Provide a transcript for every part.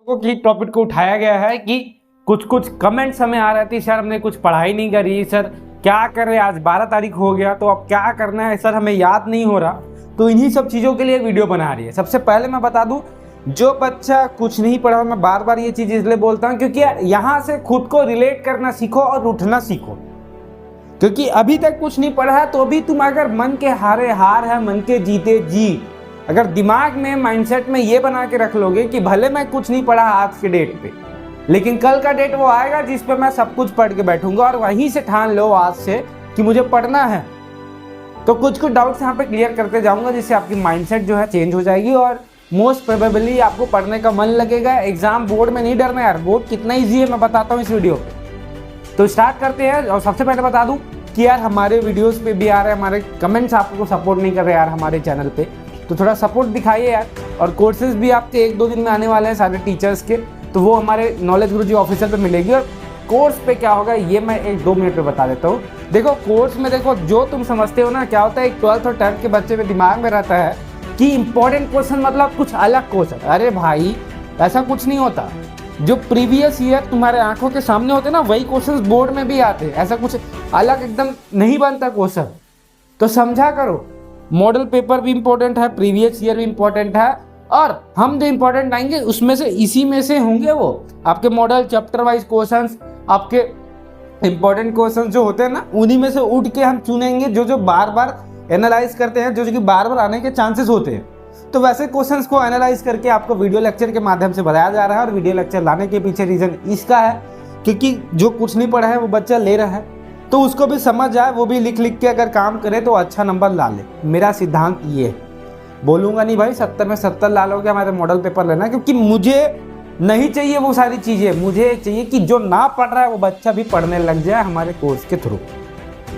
की टॉपिक को उठाया गया है कि कुछ कमेंट्स हमें आ रहे थे, सर हमने कुछ पढ़ाई नहीं करी, सर क्या कर रहे, आज 12 तारीख हो गया तो अब क्या करना है सर, हमें याद नहीं हो रहा। तो इन्हीं सब चीज़ों के लिए वीडियो बना रही है। सबसे पहले मैं बता दूं, जो बच्चा कुछ नहीं पढ़ा, मैं बार बार ये चीज़ इसलिए बोलता हूँ क्योंकि यहाँ से खुद को रिलेट करना सीखो और उठना सीखो। क्योंकि अभी तक कुछ नहीं पढ़ा है तो अभी तुम अगर मन के हारे हार है, मन के जीते जी, अगर दिमाग में माइंडसेट में ये बना के रख लोगे कि भले मैं कुछ नहीं पढ़ा आज के डेट पे, लेकिन कल का डेट वो आएगा जिस पे मैं सब कुछ पढ़ के बैठूंगा और वहीं से ठान लो आज से कि मुझे पढ़ना है। तो कुछ डाउट्स यहाँ पे क्लियर करते जाऊंगा जिससे आपकी माइंडसेट जो है चेंज हो जाएगी और मोस्ट प्रोबेबली आपको पढ़ने का मन लगेगा। एग्जाम बोर्ड में नहीं डरना यार, बोर्ड कितना ईजी है मैं बताता हूँ इस वीडियो पे। तो स्टार्ट करते हैं। और सबसे पहले बता दूं कि यार हमारे वीडियोस पे भी आ रहे हैं, हमारे कमेंट्स आपको सपोर्ट नहीं कर रहे यार हमारे चैनल पे, तो थोड़ा सपोर्ट दिखाइए यार। और कोर्सेज भी आपके 1-2 दिन में आने वाले हैं सारे टीचर्स के, तो वो हमारे नॉलेज गुरुजी ऑफिशियल पे मिलेगी। और कोर्स पे क्या होगा ये मैं 1-2 मिनट में बता देता हूँ। देखो कोर्स में देखो जो तुम समझते हो ना क्या होता है, एक 12th और 10th के बच्चे के दिमाग में रहता है कि इंपॉर्टेंट क्वेश्चन मतलब कुछ अलग क्वेश्चन। अरे भाई ऐसा कुछ नहीं होता, जो प्रीवियस ईयर तुम्हारे आंखों के सामने होते ना वही क्वेश्चंस बोर्ड में भी आते हैं। ऐसा कुछ अलग एकदम नहीं बनता क्वेश्चन, तो समझा करो। मॉडल पेपर भी इंपॉर्टेंट है, प्रीवियस ईयर भी इंपॉर्टेंट है, और हम जो इंपॉर्टेंट आएंगे उसमें से इसी में से होंगे वो आपके मॉडल चैप्टर वाइज क्वेश्चंस। आपके इंपॉर्टेंट क्वेश्चंस जो होते हैं ना उन्हीं में से उठ के हम चुनेंगे जो बार बार एनालाइज करते हैं, जो कि बार बार आने के चांसेस होते हैं। तो वैसे क्वेश्चंस को एनालाइज करके आपको वीडियो लेक्चर के माध्यम से बताया जा रहा है। और वीडियो लेक्चर लाने के पीछे रीजन इसका है क्योंकि जो कुछ नहीं पढ़ा है वो बच्चा ले रहा है तो उसको भी समझ जाए, वो भी लिख लिख के अगर काम करे तो अच्छा नंबर ला ले। मेरा सिद्धांत ये है, बोलूँगा नहीं भाई 70 में 70 ला लोगे हमारे मॉडल पेपर लेना, क्योंकि मुझे नहीं चाहिए वो सारी चीज़ें। मुझे चाहिए कि जो ना पढ़ रहा है वो बच्चा भी पढ़ने लग जाए हमारे कोर्स के थ्रू।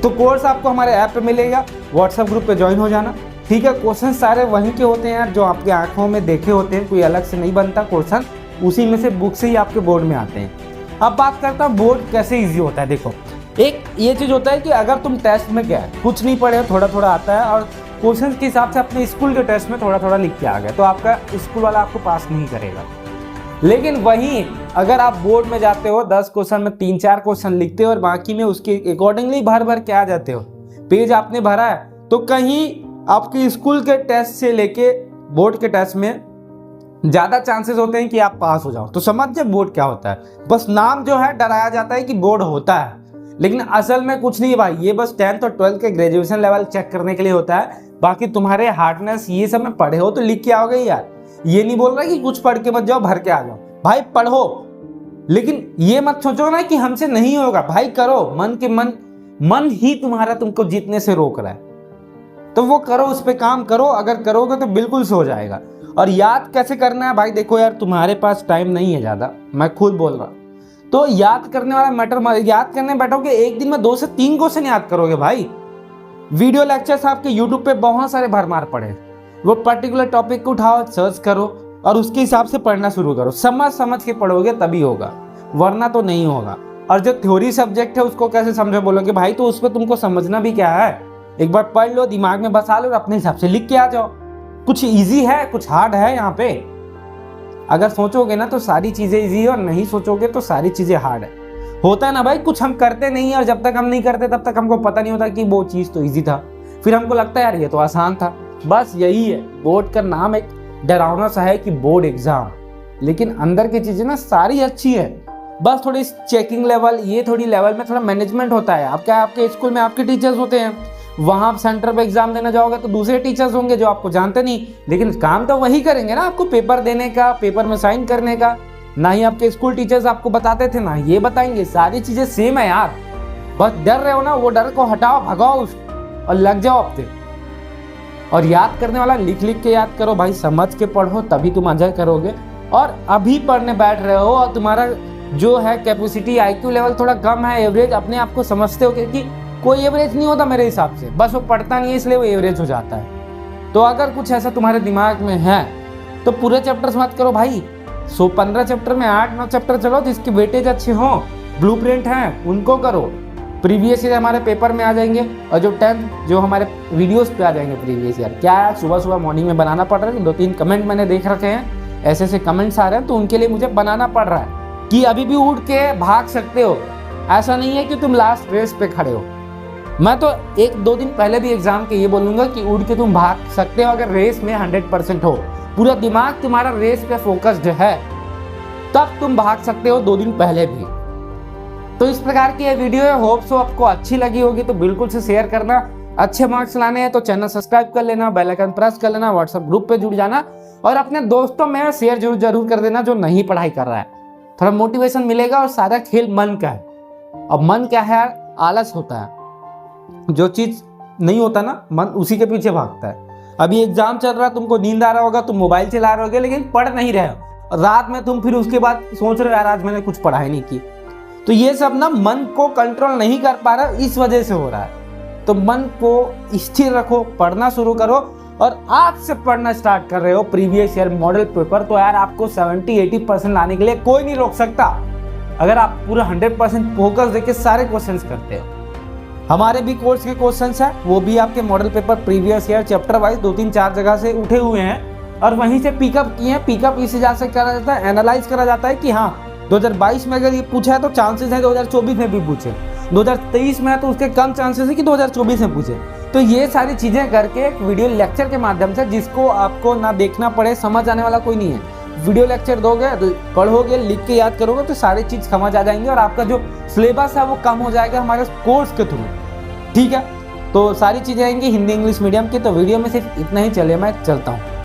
तो कोर्स आपको हमारे ऐप पे मिलेगा, व्हाट्सएप ग्रुप पे ज्वाइन हो जाना, ठीक है। क्वेश्चन सारे वहीं के होते हैं यार जो आपके आंखों में देखे होते हैं, कोई अलग से नहीं बनता क्वेश्चन, उसी में से बुक से ही आपके बोर्ड में आते हैं। अब बात करता हूँ बोर्ड कैसे ईजी होता है। देखो एक ये चीज़ होता है कि अगर तुम टेस्ट में क्या है कुछ नहीं पढ़े, थोड़ा थोड़ा आता है और क्वेश्चन के हिसाब से अपने स्कूल के टेस्ट में थोड़ा थोड़ा लिख के आ गए, तो आपका स्कूल वाला आपको पास नहीं करेगा। लेकिन वहीं अगर आप बोर्ड में जाते हो 10 क्वेश्चन में 3-4 क्वेश्चन लिखते हो और बाकी में उसके अकॉर्डिंगली भर के आ जाते हो, पेज आपने भरा है, तो कहीं आपके स्कूल के टेस्ट से लेके बोर्ड के टेस्ट में ज़्यादा चांसेस होते हैं कि आप पास हो जाओ। तो समझ जाए बोर्ड क्या होता है। बस नाम जो है डराया जाता है कि बोर्ड होता है, लेकिन असल में कुछ नहीं है भाई। ये बस 10th और 12th के ग्रेजुएशन लेवल चेक करने के लिए होता है। बाकी तुम्हारे हार्डनेस ये सब में पढ़े हो तो लिख के आओगे यार। ये नहीं बोल रहा कि कुछ पढ़ के मत जाओ भर के आ जाओ, भाई पढ़ो, लेकिन ये मत सोचो ना कि हमसे नहीं होगा। भाई करो, मन ही तुम्हारा तुमको जीतने से रोक रहा है, तो वो करो, उस पर काम करो। अगर करोगे तो बिल्कुल से हो जाएगा। और याद कैसे करना है भाई, देखो यार तुम्हारे पास टाइम नहीं है ज़्यादा, मैं खुद बोल रहा हूँ, तो याद करने वाला मैटर, याद करने बैठोगे एक दिन में 2 से 3 क्वेश्चन याद करोगे भाई। वीडियो लेक्चर्स आपके यूट्यूब पे बहुत सारे भरमार पड़े, वो पर्टिकुलर टॉपिक को उठाओ, सर्च करो और उसके हिसाब से पढ़ना शुरू करो। समझ के पढ़ोगे तभी होगा, वरना तो नहीं होगा। और जो थ्योरी सब्जेक्ट है उसको कैसे समझो बोलोगे भाई, तो उस पर तुमको समझना भी क्या है, एक बार पढ़ लो, दिमाग में बसा लो और अपने हिसाब से लिख के आ जाओ। कुछ इजी है कुछ हार्ड है यहाँ पे। अगर सोचोगे ना तो सारी चीजें इजी है और नहीं सोचोगे तो सारी चीजें हार्ड है। होता है ना भाई, कुछ हम करते नहीं है और जब तक हम नहीं करते तब तक हमको पता नहीं होता कि वो चीज तो इजी था, फिर हमको लगता है यार ये तो आसान था। बस यही है, बोर्ड का नाम एक डरावना सा है कि बोर्ड एग्जाम, लेकिन अंदर की चीजें ना सारी अच्छी है। बस थोड़ी चेकिंग लेवल, ये थोड़ी लेवल में थोड़ा मैनेजमेंट होता है। आप क्या, आपके स्कूल में आपके टीचर्स होते हैं, वहाँ आप सेंटर पे एग्जाम देने जाओगे तो दूसरे टीचर्स होंगे जो आपको जानते नहीं, लेकिन काम तो वही करेंगे ना, आपको पेपर देने का, पेपर में साइन करने का। ना ही आपके स्कूल टीचर्स आपको बताते थे ना ये बताएंगे, सारी चीजें सेम है यार। बस डर रहे हो ना, वो डर को हटाओ, भगाओ और लग जाओ अब तक। और याद करने वाला लिख लिख के याद करो भाई, समझ के पढ़ो तभी तुम मजा करोगे। और अभी पढ़ने बैठ रहे हो और तुम्हारा जो है कैपेसिटी, IQ लेवल थोड़ा कम है, एवरेज अपने आप को समझते हो कि कोई एवरेज नहीं होता मेरे हिसाब से, बस वो पढ़ता नहीं है इसलिए वो एवरेज हो जाता है। तो अगर कुछ ऐसा तुम्हारे दिमाग में है तो पूरे चैप्टर्स मत करो भाई। 15 चैप्टर में 8-9 चैप्टर चलो जिसके वेटेज अच्छे हों, ब्लूप्रिंट हैं उनको करो। प्रीवियस ईयर हमारे पेपर में आ जाएंगे और जो 10th जो हमारे वीडियोस पे आ जाएंगे प्रीवियस ईयर। क्या है, सुबह सुबह मॉर्निंग में बनाना पड़ रहा है, 2-3 कमेंट मैंने देख रखे हैं, ऐसे ऐसे कमेंट्स आ रहे हैं, तो उनके लिए मुझे बनाना पड़ रहा है कि अभी भी उड़ के भाग सकते हो। ऐसा नहीं है कि तुम लास्ट रेस पे खड़े हो। मैं तो 1-2 दिन पहले भी एग्जाम के ये बोलूँगा कि उड़ के तुम भाग सकते हो अगर रेस में 100% हो, पूरा दिमाग तुम्हारा रेस पे फोकस्ड है, तब तुम भाग सकते हो 2 दिन पहले भी। तो इस प्रकार की ये वीडियो है, होप सो आपको अच्छी लगी होगी, तो बिल्कुल से शेयर करना। अच्छे मार्क्स लाने हैं तो चैनल सब्सक्राइब कर लेना, बेल आइकन प्रेस कर लेना, व्हाट्सएप ग्रुप पे जुड़ जाना और अपने दोस्तों में शेयर जरूर कर देना जो नहीं पढ़ाई कर रहा है। थोड़ा मोटिवेशन मिलेगा और सारा खेल मन का है। अब मन क्या है यार, आलस होता है, जो चीज नहीं होता ना मन उसी के पीछे भागता है। अभी एग्जाम चल रहा है, तुमको नींद आ रहा होगा, तुम मोबाइल चला रहे होगे लेकिन पढ़ नहीं रहे हो, रात में तुम फिर उसके बाद सोच रहे हो यार आज मैंने कुछ पढ़ाई नहीं की। तो ये सब ना मन को कंट्रोल नहीं कर पा रहा, इस वजह से हो रहा है। तो मन को स्थिर रखो, पढ़ना शुरू करो और आज से पढ़ना स्टार्ट कर रहे हो प्रीवियस ईयर मॉडल पेपर, तो यार आपको 70-80% लाने के लिए कोई नहीं रोक सकता, अगर आप पूरा 100% फोकस देके सारे क्वेश्चंस करते हो। हमारे भी कोर्स के क्वेश्चंस हैं, वो भी आपके model paper previous year chapter wise 2-3-4 जगह से उठे हुए हैं और वहीं से पिकअप किए हैं। पिकअप इस हिसाब से करा जाता है, एनालाइज करा जाता है कि हाँ 2022 में अगर ये पूछा है तो चांसेस है 2024 में भी पूछे, 2023 में है तो उसके कम चांसेस है कि 2024 में पूछे। तो ये सारी चीज़ें करके एक वीडियो लेक्चर के माध्यम से, जिसको आपको ना देखना पड़े, समझ आने वाला कोई नहीं है, वीडियो लेक्चर दोगे तो पढ़ोगे, लिख के याद करोगे तो सारी चीज़ समझ आ जाएंगी और आपका जो सिलेबस है वो कम हो जाएगा हमारे कोर्स के थ्रू। ठीक है, तो सारी चीज़ें आएंगी हिंदी इंग्लिश मीडियम की। तो वीडियो में सिर्फ इतना ही, चलिए मैं चलता हूँ।